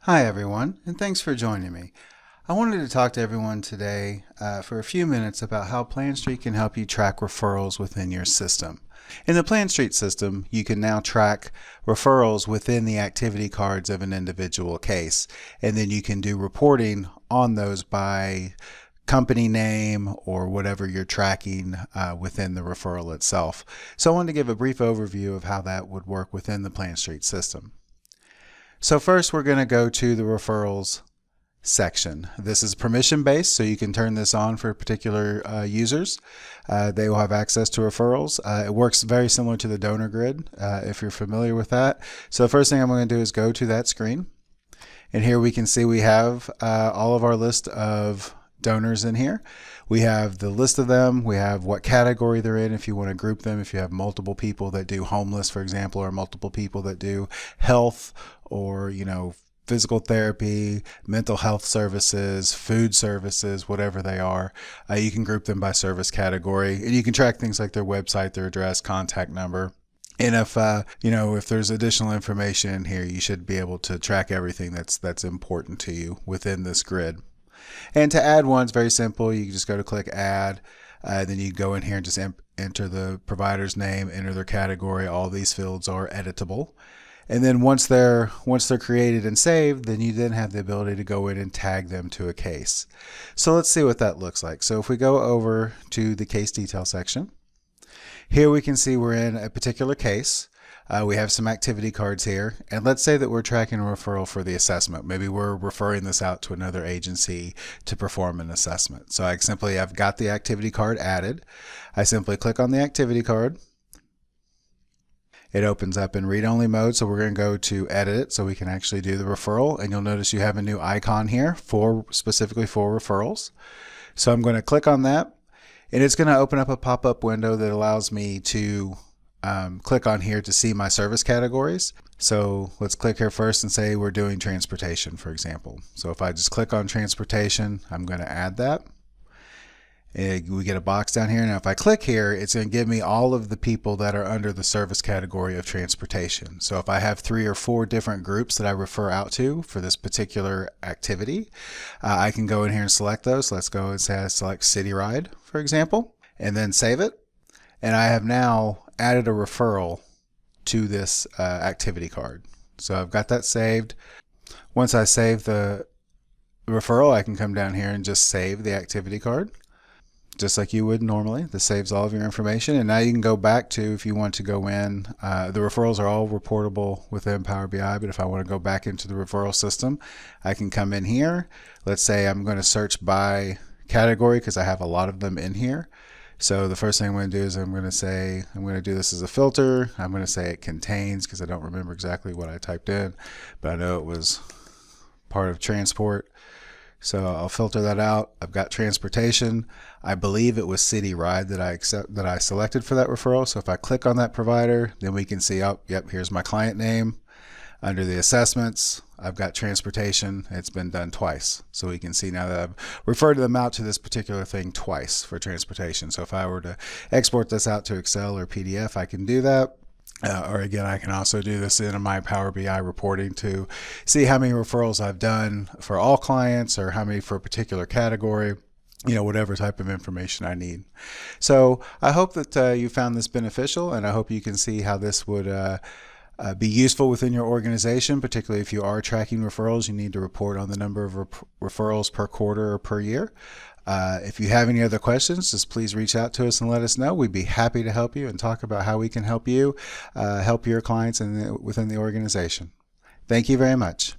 Hi everyone, and thanks for joining me. I wanted to talk to everyone today for a few minutes about how PlanStreet can help you track referrals within your system. In the PlanStreet system, you can now track referrals within the activity cards of an individual case, and then you can do reporting on those by company name or whatever you're tracking within the referral itself. So I wanted to give a brief overview of how that would work within the PlanStreet system. So first we're going to go to the referrals section. This is permission based, so you can turn this on for particular users. They will have access to referrals. It works very similar to the donor grid if you're familiar with that. So the first thing I'm going to do is go to that screen, and here we can see we have all of our list of donors in here. We have the list of them, we have what category they're in if you want to group them, if you have multiple people that do homeless, for example, or multiple people that do health or physical therapy, mental health services, food services, whatever they are. You can group them by service category, and you can track things like their website, their address, contact number. And if there's additional information in here, you should be able to track everything that's important to you within this grid. And to add one, it's very simple. You can just go to click add, then you go in here and just enter the provider's name, enter their category. All these fields are editable. And then once they're created and saved, then you then have the ability to go in and tag them to a case. So let's see what that looks like. So if we go over to the case detail section, here we can see we're in a particular case. We have some activity cards here, and let's say that we're tracking a referral for the assessment. Maybe we're referring this out to another agency to perform an assessment. So I've got the activity card added. I simply click on the activity card. It opens up in read-only mode, so we're going to go to edit it so we can actually do the referral, and you'll notice you have a new icon here specifically for referrals. So I'm going to click on that, and it's going to open up a pop-up window that allows me to click on here to see my service categories. So let's click here first and say we're doing transportation, for example. So if I just click on transportation, I'm going to add that. And we get a box down here. Now if I click here, it's going to give me all of the people that are under the service category of transportation. So if I have 3 or 4 different groups that I refer out to for this particular activity, I can go in here and select those. So let's go and say I select City Ride, for example, and then save it. And I have now added a referral to this activity card. So I've got that saved. Once I save the referral, I can come down here and just save the activity card, just like you would normally. This saves all of your information, and now you can go back to, if you want to go in, the referrals are all reportable within Power BI, but if I want to go back into the referral system, I can come in here. Let's say I'm going to search by category because I have a lot of them in here. So the first thing I'm going to do is I'm going to do this as a filter. I'm going to say it contains, because I don't remember exactly what I typed in, but I know it was part of transport. So I'll filter that out. I've got transportation. I believe it was City Ride that I selected for that referral. So if I click on that provider, then we can see, oh, yep, here's my client name. Under the assessments, I've got transportation. It's been done twice. So we can see now that I've referred them out to this particular thing twice for transportation. So if I were to export this out to Excel or PDF, I can do that. Or again, I can also do this in my Power BI reporting to see how many referrals I've done for all clients or how many for a particular category, whatever type of information I need. So I hope that you found this beneficial, and I hope you can see how this would be useful within your organization, particularly if you are tracking referrals. You need to report on the number of referrals per quarter or per year. If you have any other questions, just please reach out to us and let us know. We'd be happy to help you and talk about how we can help you help your clients within the organization. Thank you very much.